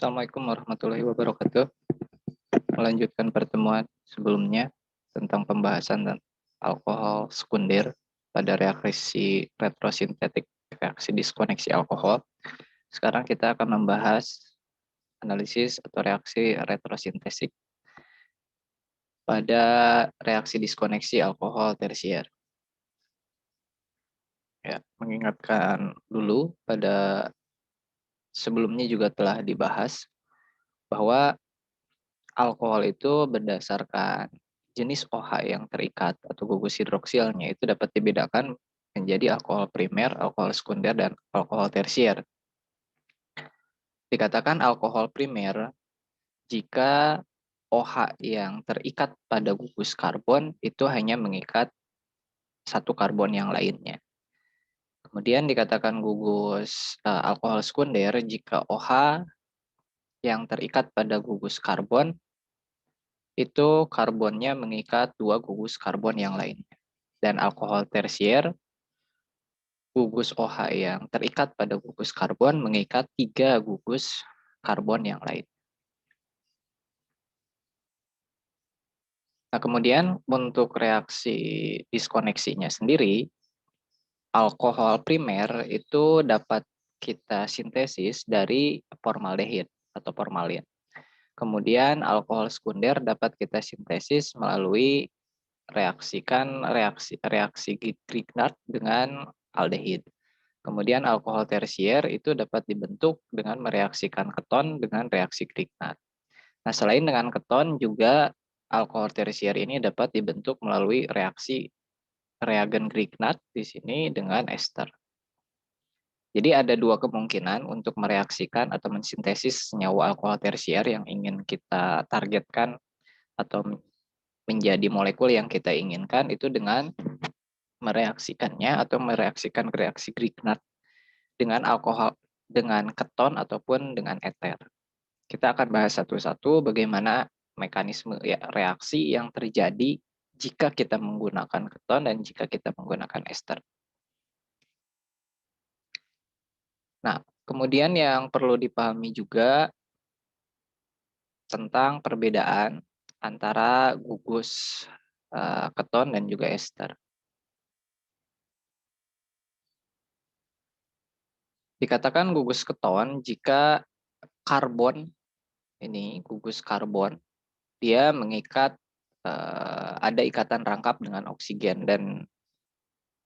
Assalamualaikum warahmatullahi wabarakatuh. Melanjutkan pertemuan sebelumnya tentang pembahasan dan alkohol sekunder pada reaksi retrosintetik, reaksi diskoneksi alkohol. Sekarang kita akan membahas analisis atau reaksi retrosintetik pada reaksi diskoneksi alkohol tersier. Ya, mengingatkan dulu pada sebelumnya juga telah dibahas bahwa alkohol itu berdasarkan jenis OH yang terikat atau gugus hidroksilnya itu dapat dibedakan menjadi alkohol primer, alkohol sekunder, dan alkohol tersier. Dikatakan alkohol primer jika OH yang terikat pada gugus karbon itu hanya mengikat satu karbon yang lainnya. Kemudian dikatakan gugus alkohol sekunder jika OH yang terikat pada gugus karbon itu karbonnya mengikat dua gugus karbon yang lainnya. Dan alkohol tersier, gugus OH yang terikat pada gugus karbon mengikat tiga gugus karbon yang lain. Nah, kemudian untuk reaksi diskoneksinya sendiri, alkohol primer itu dapat kita sintesis dari formaldehid atau formalin. Kemudian alkohol sekunder dapat kita sintesis melalui reaksi Grignard dengan aldehid. Kemudian alkohol tersier itu dapat dibentuk dengan mereaksikan keton dengan reaksi Grignard. Nah, selain dengan keton juga alkohol tersier ini dapat dibentuk melalui reaksi reagen Grignard di sini dengan ester. Jadi ada dua kemungkinan untuk mereaksikan atau mensintesis senyawa alkohol tersier yang ingin kita targetkan atau menjadi molekul yang kita inginkan itu dengan mereaksikannya atau mereaksikan reaksi Grignard dengan alkohol, dengan keton ataupun dengan eter. Kita akan bahas satu-satu bagaimana mekanisme reaksi yang terjadi jika kita menggunakan keton dan jika kita menggunakan ester. Nah, kemudian yang perlu dipahami juga tentang perbedaan antara gugus keton dan juga ester. Dikatakan gugus keton jika karbon, ini gugus karbon, dia mengikat, ada ikatan rangkap dengan oksigen, dan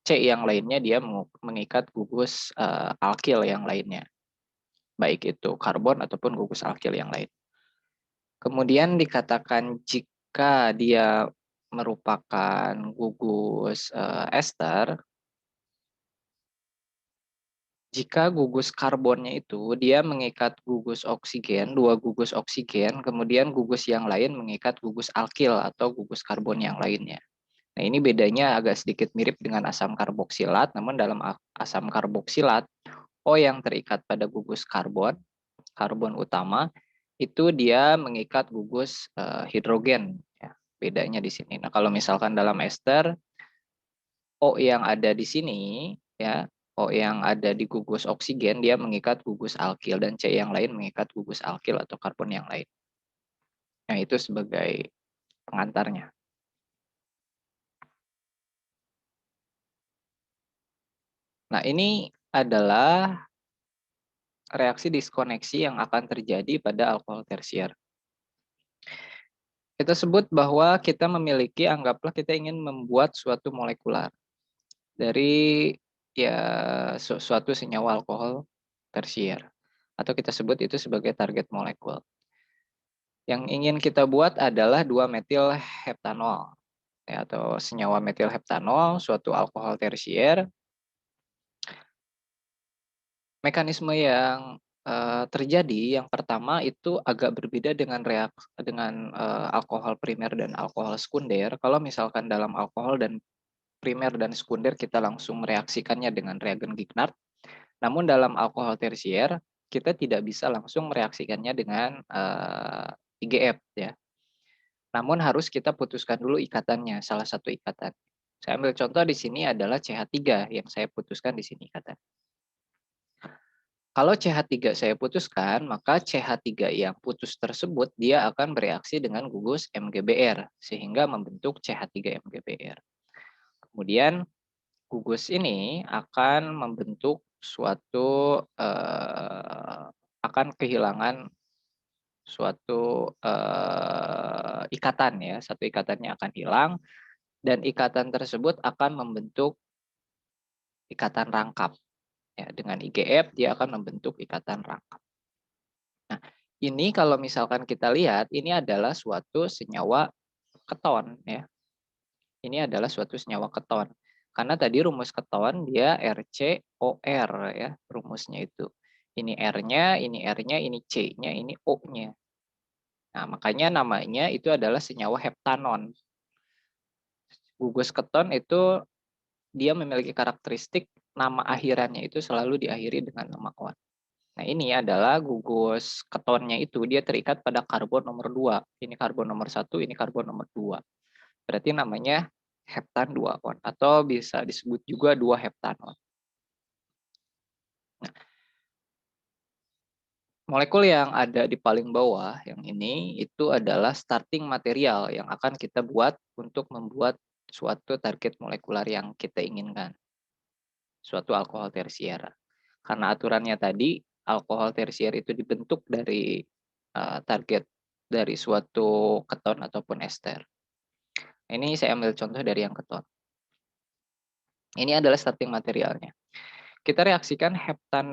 C yang lainnya dia mengikat gugus alkil yang lainnya, baik itu karbon ataupun gugus alkil yang lain. Kemudian dikatakan jika dia merupakan gugus ester, jika gugus karbonnya itu dia mengikat gugus oksigen, dua gugus oksigen, kemudian gugus yang lain mengikat gugus alkil atau gugus karbon yang lainnya. Nah, ini bedanya agak sedikit mirip dengan asam karboksilat, namun dalam asam karboksilat, O yang terikat pada gugus karbon, karbon utama, itu dia mengikat gugus hidrogen. Ya, bedanya di sini. Nah, kalau misalkan dalam ester, O yang ada di sini, ya, O yang ada di gugus oksigen, dia mengikat gugus alkil, dan C yang lain mengikat gugus alkil atau karbon yang lain. Nah, itu sebagai pengantarnya. Nah, ini adalah reaksi diskoneksi yang akan terjadi pada alkohol tersier. Kita sebut bahwa kita memiliki, anggaplah kita ingin membuat suatu molekular dari suatu senyawa alkohol tersier, atau kita sebut itu sebagai target molekul. Yang ingin kita buat adalah 2-metil heptanol, ya, atau senyawa metil heptanol, suatu alkohol tersier. Mekanisme yang terjadi yang pertama itu agak berbeda dengan alkohol primer dan alkohol sekunder. Kalau misalkan dalam alkohol dan primer dan sekunder kita langsung mereaksikannya dengan reagen Grignard, namun dalam alkohol tersier kita tidak bisa langsung mereaksikannya dengan IGF, ya. Namun harus kita putuskan dulu ikatannya, salah satu ikatan. Saya ambil contoh di sini adalah CH3 yang saya putuskan di sini ikatan. Kalau CH3 saya putuskan, maka CH3 yang putus tersebut dia akan bereaksi dengan gugus MgBr sehingga membentuk CH3 MgBr. Kemudian gugus ini akan membentuk suatu akan kehilangan suatu ikatan ya, satu ikatannya akan hilang dan ikatan tersebut akan membentuk ikatan rangkap. Ya, dengan IgF dia akan membentuk ikatan rangkap. Nah, ini kalau misalkan kita lihat, ini adalah suatu senyawa keton ya. Ini adalah suatu senyawa keton. Karena tadi rumus keton dia RCOR ya, rumusnya itu. Ini R-nya, ini R-nya, ini C-nya, ini O-nya. Nah, makanya namanya itu adalah senyawa heptanon. Gugus keton itu dia memiliki karakteristik nama akhirannya itu selalu diakhiri dengan nama on. Nah, ini adalah gugus ketonnya itu dia terikat pada karbon nomor 2. Ini karbon nomor 1, ini karbon nomor 2. Berarti namanya heptan 2 on atau bisa disebut juga 2 heptanon. Nah, molekul yang ada di paling bawah yang ini itu adalah starting material yang akan kita buat untuk membuat suatu target molekular yang kita inginkan. Suatu alkohol tersier. Karena aturannya tadi alkohol tersier itu dibentuk dari target dari suatu keton ataupun ester. Ini saya ambil contoh dari yang keton. Ini adalah starting materialnya. Kita reaksikan heptan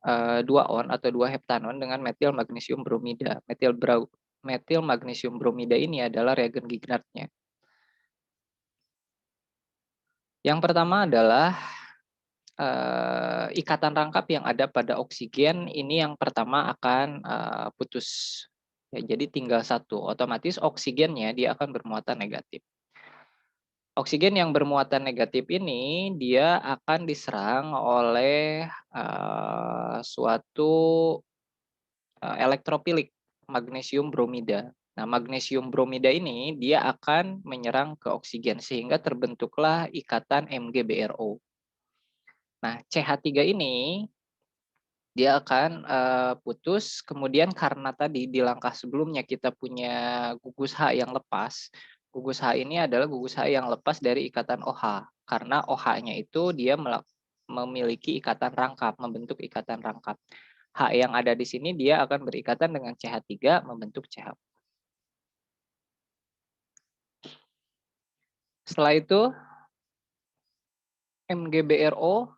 2 on atau 2 heptanon dengan metil magnesium bromida. Metil magnesium bromida ini adalah reagen Grignard-nya. Yang pertama adalah ikatan rangkap yang ada pada oksigen ini yang pertama akan putus. Ya, jadi tinggal satu, otomatis oksigennya dia akan bermuatan negatif. Oksigen yang bermuatan negatif ini dia akan diserang oleh suatu elektrofilik magnesium bromida. Nah, magnesium bromida ini dia akan menyerang ke oksigen sehingga terbentuklah ikatan MgBrO. Nah, CH3 ini dia akan putus, kemudian karena tadi di langkah sebelumnya kita punya gugus H yang lepas, gugus H ini adalah gugus H yang lepas dari ikatan OH, karena OH-nya itu dia memiliki ikatan rangkap, membentuk ikatan rangkap. H yang ada di sini dia akan berikatan dengan CH3 membentuk CH. Setelah itu MgBrO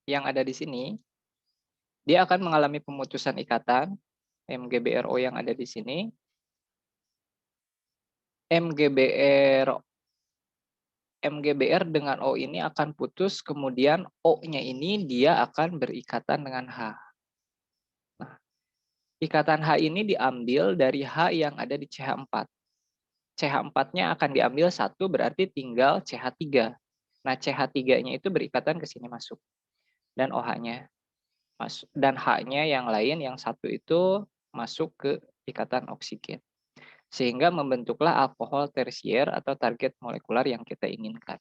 yang ada di sini dia akan mengalami pemutusan ikatan MgBrO yang ada di sini. MgBr dengan O ini akan putus, kemudian O-nya ini dia akan berikatan dengan H. Nah, ikatan H ini diambil dari H yang ada di CH4. CH4-nya akan diambil satu, berarti tinggal CH3. Nah, CH3-nya itu berikatan ke sini masuk. Dan OH-nya masuk. Dan H-nya yang lain, yang satu itu masuk ke ikatan oksigen. Sehingga membentuklah alkohol tersier atau target molekular yang kita inginkan.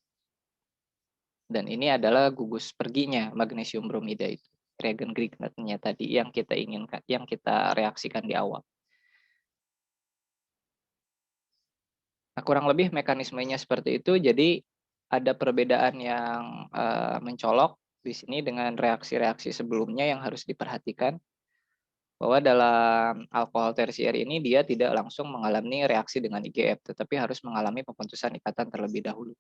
Dan ini adalah gugus perginya magnesium bromida itu. Reagen Grignard-nya tadi yang kita inginkan, yang kita reaksikan di awal. Nah, kurang lebih mekanismenya seperti itu. Jadi ada perbedaan yang mencolok di sini dengan reaksi-reaksi sebelumnya yang harus diperhatikan. Bahwa dalam alkohol tersier ini dia tidak langsung mengalami reaksi dengan IgF, tetapi harus mengalami pemutusan ikatan terlebih dahulu.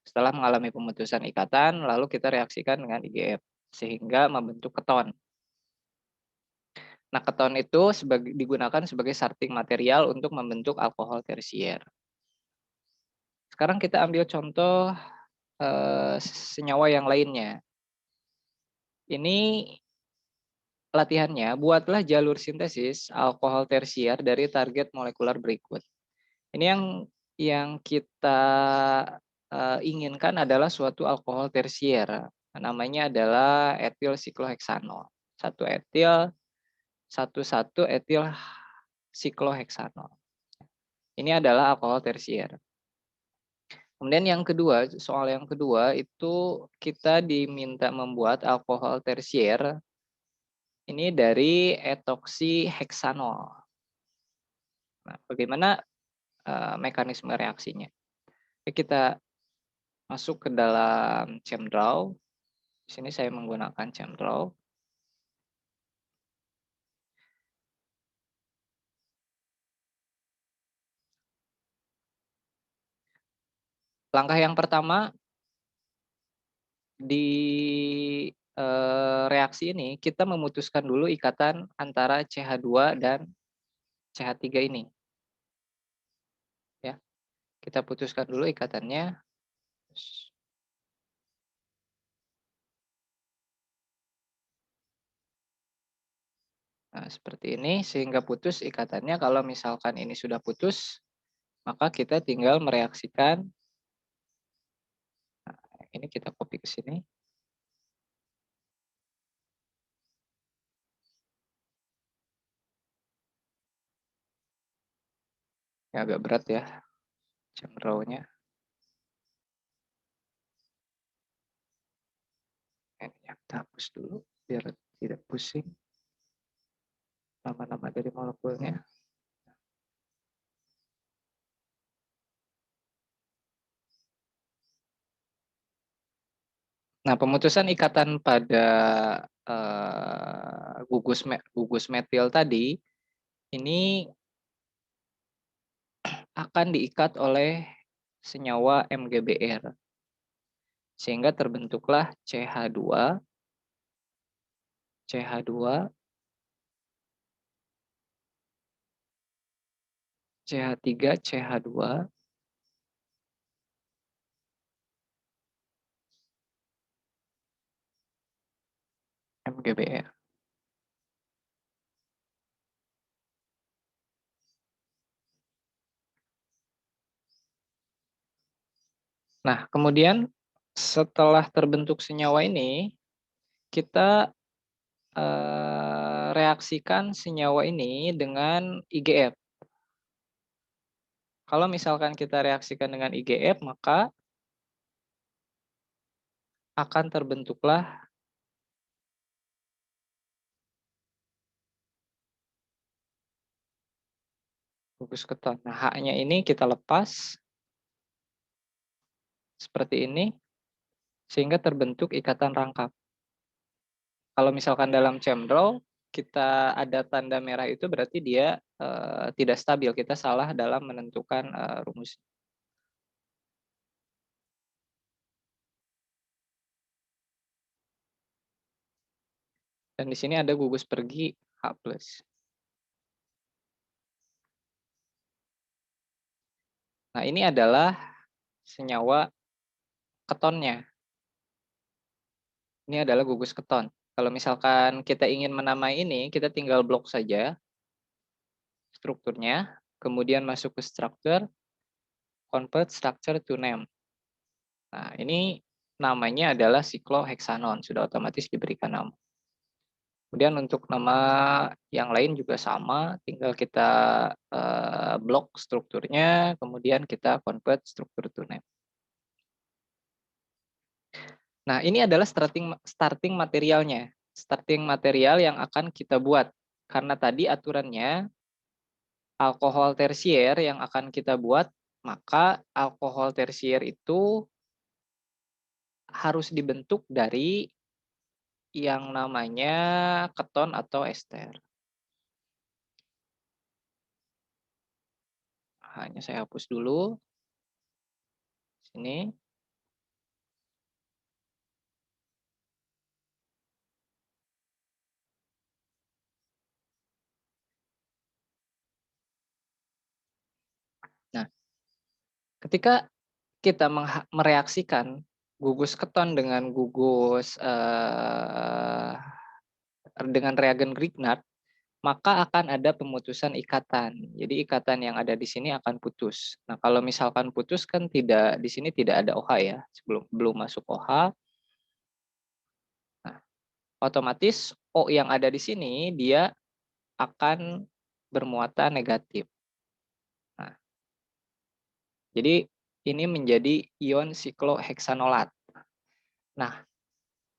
Setelah mengalami pemutusan ikatan, lalu kita reaksikan dengan IgF, sehingga membentuk keton. Nah, keton itu digunakan sebagai starting material untuk membentuk alkohol tersier. Sekarang kita ambil contoh senyawa yang lainnya. Ini latihannya, buatlah jalur sintesis alkohol tersier dari target molekular berikut. Ini yang kita inginkan adalah suatu alkohol tersier. Namanya adalah etil sikloheksanol. Satu etil, satu etil sikloheksanol. Ini adalah alkohol tersier. Kemudian yang kedua, soal yang kedua itu kita diminta membuat alkohol tersier Ini dari etoksiheksanol. Nah, bagaimana mekanisme reaksinya? Kita masuk ke dalam ChemDraw. Di sini saya menggunakan ChemDraw. Langkah yang pertama di reaksi ini kita memutuskan dulu ikatan antara CH2 dan CH3 ini, ya. Kita putuskan dulu ikatannya. Nah, seperti ini sehingga putus ikatannya. Kalau misalkan ini sudah putus, maka kita tinggal mereaksikan. Nah, ini kita copy ke sini. Ya, agak berat ya ChemDraw-nya. Ini kita hapus dulu biar tidak pusing nama-nama dari molekulnya. Nah, pemutusan ikatan pada gugus metil tadi ini akan diikat oleh senyawa MgBr sehingga terbentuklah CH2, CH2, CH3, CH2, MgBr. Nah, kemudian setelah terbentuk senyawa ini, kita reaksikan senyawa ini dengan IgF. Kalau misalkan kita reaksikan dengan IgF, maka akan terbentuklah gugus keton. Nah, H-nya ini kita lepas seperti ini sehingga terbentuk ikatan rangkap. Kalau misalkan dalam ChemDraw kita ada tanda merah itu berarti dia tidak stabil. Kita salah dalam menentukan rumus. Dan di sini ada gugus pergi H+. Nah, ini adalah senyawa ketonnya. Ini adalah gugus keton. Kalau misalkan kita ingin menamai ini, kita tinggal blok saja strukturnya, kemudian masuk ke structure, convert structure to name. Nah, ini namanya adalah sikloheksanon, sudah otomatis diberikan nama. Kemudian untuk nama yang lain juga sama, tinggal kita blok strukturnya, kemudian kita convert struktur to name. Nah, ini adalah starting materialnya. Starting material yang akan kita buat. Karena tadi aturannya alkohol tersier yang akan kita buat, maka alkohol tersier itu harus dibentuk dari yang namanya keton atau ester. Hanya saya hapus dulu. Sini. Nah, ketika kita mereaksikan gugus keton dengan gugus dengan reagen Grignard, maka akan ada pemutusan ikatan. Jadi ikatan yang ada di sini akan putus. Nah, kalau misalkan putus kan tidak di sini tidak ada OH ya, sebelum belum masuk OH. Nah, otomatis O yang ada di sini dia akan bermuatan negatif. Nah, jadi ini menjadi ion sikloheksanolat. Nah,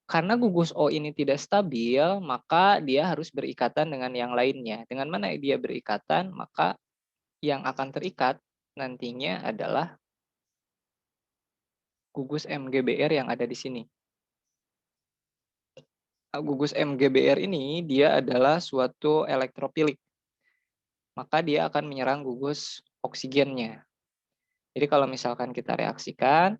Karena gugus O ini tidak stabil, maka dia harus berikatan dengan yang lainnya. Dengan mana dia berikatan, maka yang akan terikat nantinya adalah gugus MGBR yang ada di sini. Gugus MGBR ini dia adalah suatu elektrofilik, maka dia akan menyerang gugus oksigennya. Jadi kalau misalkan kita reaksikan,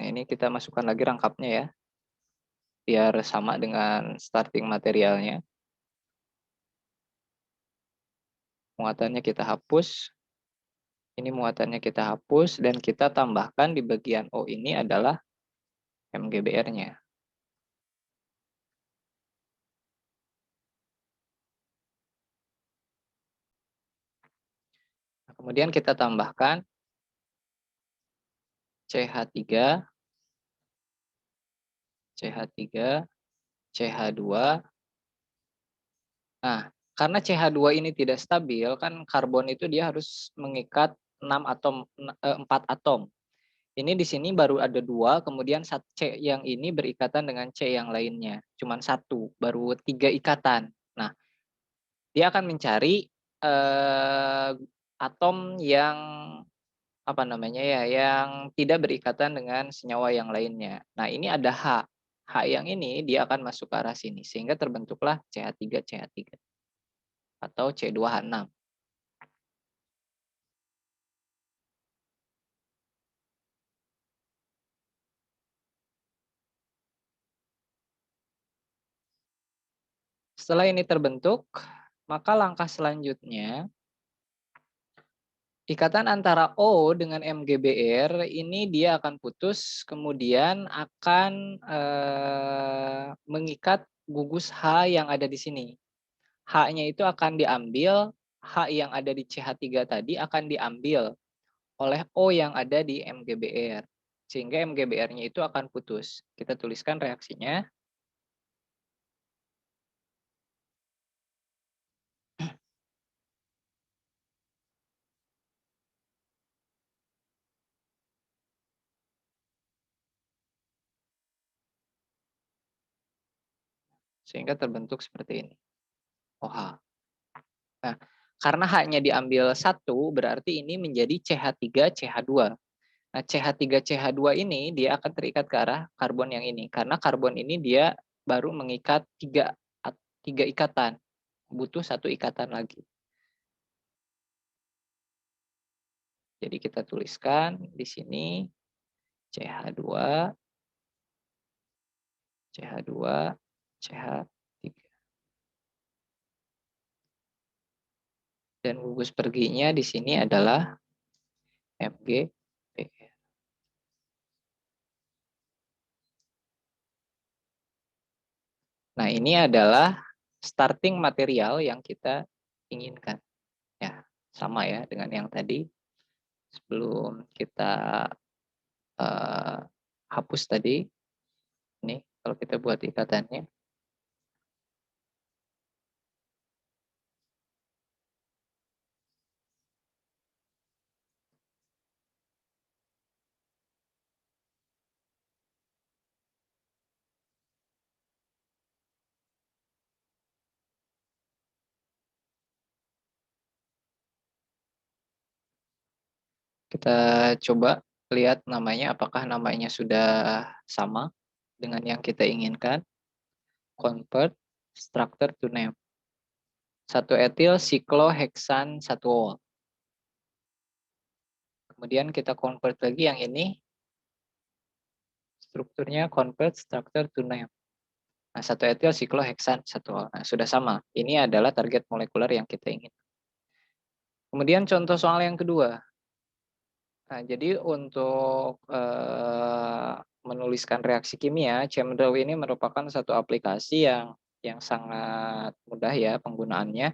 nah ini kita masukkan lagi rangkapnya ya, biar sama dengan starting materialnya. Muatannya kita hapus, ini muatannya kita hapus, dan kita tambahkan di bagian O ini adalah MGBR-nya. Nah, kemudian kita tambahkan CH3, CH3, CH2. Nah, karena CH2 ini tidak stabil, kan karbon itu dia harus mengikat 4 atom. Ini di sini baru ada 2, kemudian C yang ini berikatan dengan C yang lainnya. Cuman 1, baru 3 ikatan. Nah, dia akan mencari atom yang apa namanya ya, yang tidak berikatan dengan senyawa yang lainnya. Nah, ini ada H. H yang ini dia akan masuk ke arah sini sehingga terbentuklah CH3 atau C2H6. Setelah ini terbentuk, maka langkah selanjutnya ikatan antara O dengan MGBR ini dia akan putus, kemudian akan mengikat gugus H yang ada di sini. H-nya itu akan diambil, H yang ada di CH3 tadi akan diambil oleh O yang ada di MGBR. Sehingga MGBR-nya itu akan putus. Kita tuliskan reaksinya. Sehingga terbentuk seperti ini. OH. Nah, karena H-nya diambil 1, berarti ini menjadi CH3CH2. Nah, CH3CH2 ini dia akan terikat ke arah karbon yang ini. Karena karbon ini dia baru mengikat 3 ikatan. Butuh 1 ikatan lagi. Jadi kita tuliskan di sini CH2, CH2, CH3. Dan gugus perginya di sini adalah MgBr. Nah, ini adalah starting material yang kita inginkan. Ya, sama ya dengan yang tadi. Sebelum kita hapus tadi, ini kalau kita buat ikatannya. Kita coba lihat namanya, apakah namanya sudah sama dengan yang kita inginkan. Convert structure to name. 1 etil sikloheksan 1-ol. Kemudian kita convert lagi yang ini. Strukturnya convert structure to name. Nah, 1 etil sikloheksan 1-ol. Nah, sudah sama. Ini adalah target molekuler yang kita ingin. Kemudian contoh soal yang kedua. Nah, jadi untuk menuliskan reaksi kimia, ChemDraw ini merupakan satu aplikasi yang sangat mudah ya penggunaannya.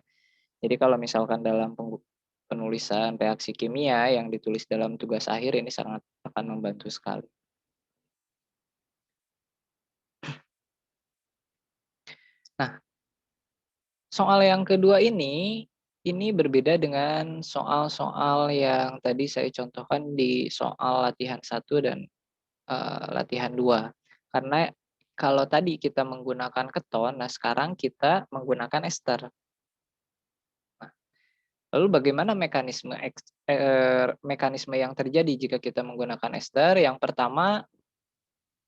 Jadi kalau misalkan dalam penulisan reaksi kimia yang ditulis dalam tugas akhir ini sangat akan membantu sekali. Nah, Soal yang kedua ini berbeda dengan soal-soal yang tadi saya contohkan di soal latihan 1 dan, latihan 2. Karena kalau tadi kita menggunakan keton, nah sekarang kita menggunakan ester. Nah, lalu bagaimana mekanisme yang terjadi jika kita menggunakan ester? Yang pertama,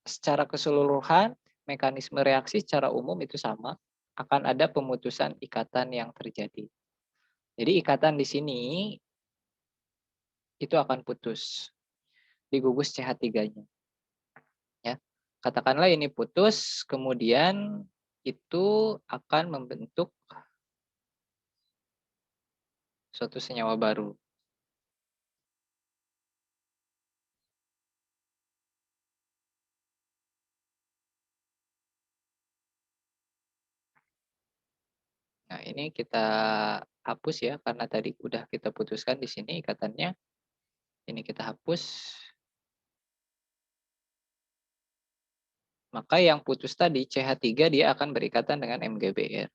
secara keseluruhan mekanisme reaksi secara umum itu sama, akan ada pemutusan ikatan yang terjadi. Jadi ikatan di sini itu akan putus di gugus CH3-nya ya. Katakanlah ini putus, kemudian itu akan membentuk suatu senyawa baru. Nah, ini kita hapus ya karena tadi udah kita putuskan di sini ikatannya. Ini kita hapus. Maka yang putus tadi CH3 dia akan berikatan dengan MgBr.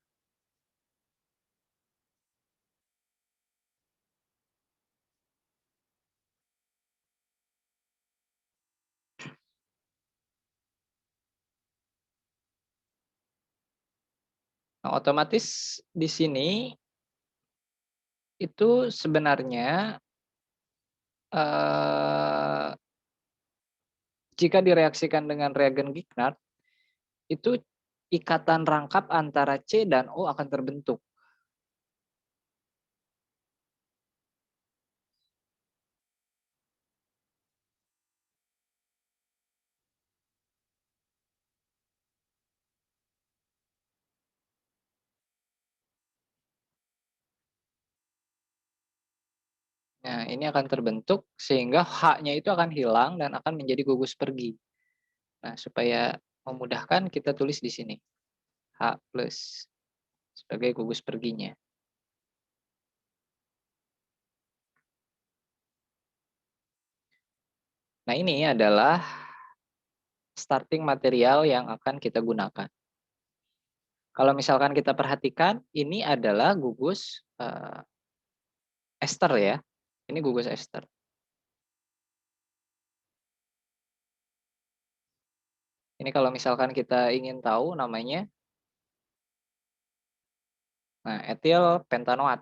Nah, otomatis di sini itu sebenarnya eh, jika direaksikan dengan reagen Grignard itu ikatan rangkap antara C dan O akan terbentuk. Nah, ini akan terbentuk sehingga H-nya itu akan hilang dan akan menjadi gugus pergi. Nah, supaya memudahkan kita tulis di sini H plus sebagai gugus perginya. Nah, ini adalah starting material yang akan kita gunakan. Kalau misalkan kita perhatikan, ini adalah gugus ester ya. Ini gugus ester. Ini kalau misalkan kita ingin tahu namanya, nah etil pentanoat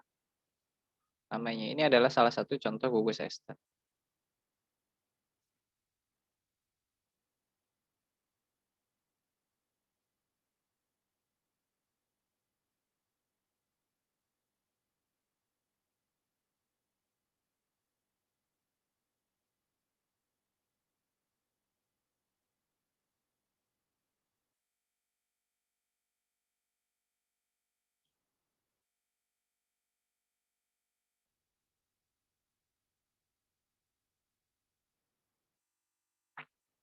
namanya. Ini adalah salah satu contoh gugus ester.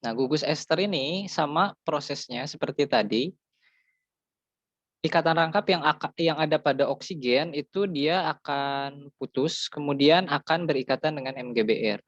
Nah, gugus ester ini sama prosesnya seperti tadi. Ikatan rangkap yang ada pada oksigen itu dia akan putus, kemudian akan berikatan dengan MgBr.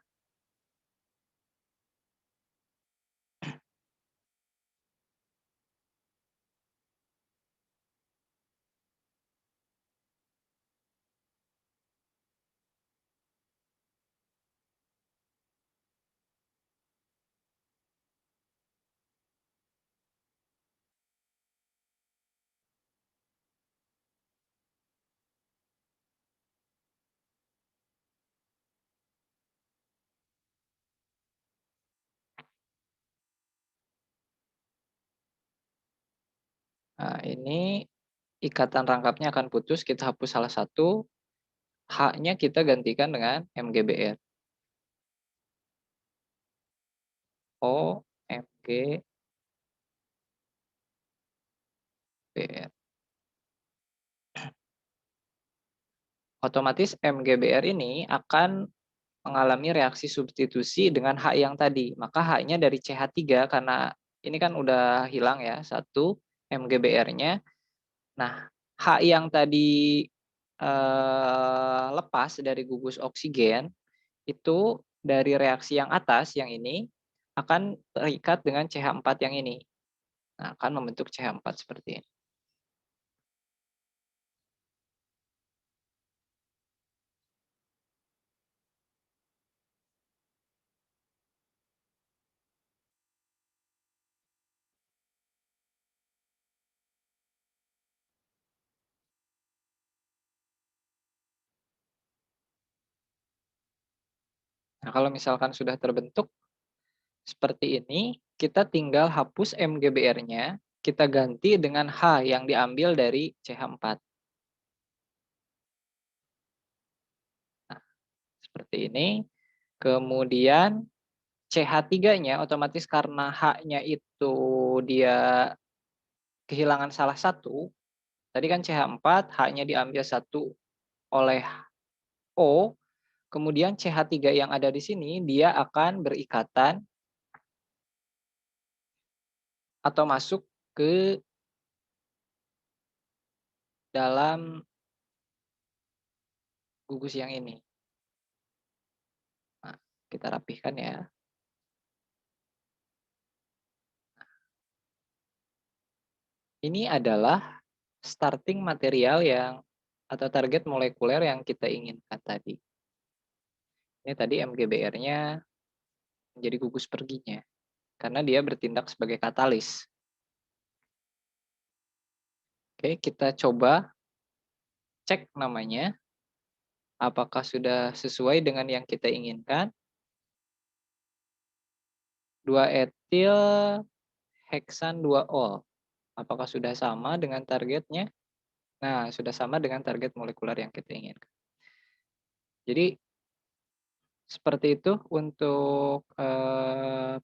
Nah, ini ikatan rangkapnya akan putus, kita hapus salah satu, H-nya kita gantikan dengan MgBr. O, MgBr. Otomatis MgBr ini akan mengalami reaksi substitusi dengan H yang tadi. Maka H-nya dari CH3 karena ini kan udah hilang ya, satu MgBr-nya. Nah, H yang tadi lepas dari gugus oksigen itu dari reaksi yang atas yang ini akan terikat dengan CH4 yang ini. Nah, akan membentuk CH4 seperti ini. Nah, kalau misalkan sudah terbentuk seperti ini, kita tinggal hapus MGBR-nya, kita ganti dengan H yang diambil dari CH4. Nah, seperti ini. Kemudian CH3-nya otomatis karena H-nya itu dia kehilangan salah satu, tadi kan CH4, H-nya diambil satu oleh O, kemudian CH3 yang ada di sini dia akan berikatan atau masuk ke dalam gugus yang ini. Nah, kita rapihkan ya. Ini adalah starting material yang atau target molekuler yang kita inginkan tadi. Ini tadi MGBR-nya menjadi gugus perginya, karena dia bertindak sebagai katalis. Oke, kita coba cek namanya, apakah sudah sesuai dengan yang kita inginkan. 2 etil heksan 2-ol. Apakah sudah sama dengan targetnya? Nah, sudah sama dengan target molekuler yang kita inginkan. Jadi seperti itu untuk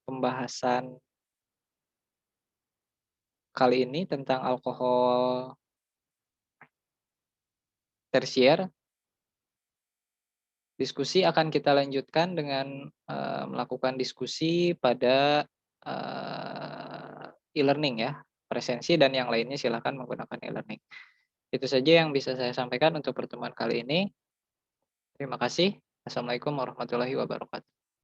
pembahasan kali ini tentang alkohol tersier. Diskusi akan kita lanjutkan dengan melakukan diskusi pada e-learning ya, presensi dan yang lainnya silakan menggunakan e-learning. Itu saja yang bisa saya sampaikan untuk pertemuan kali ini. Terima kasih. Assalamualaikum warahmatullahi wabarakatuh.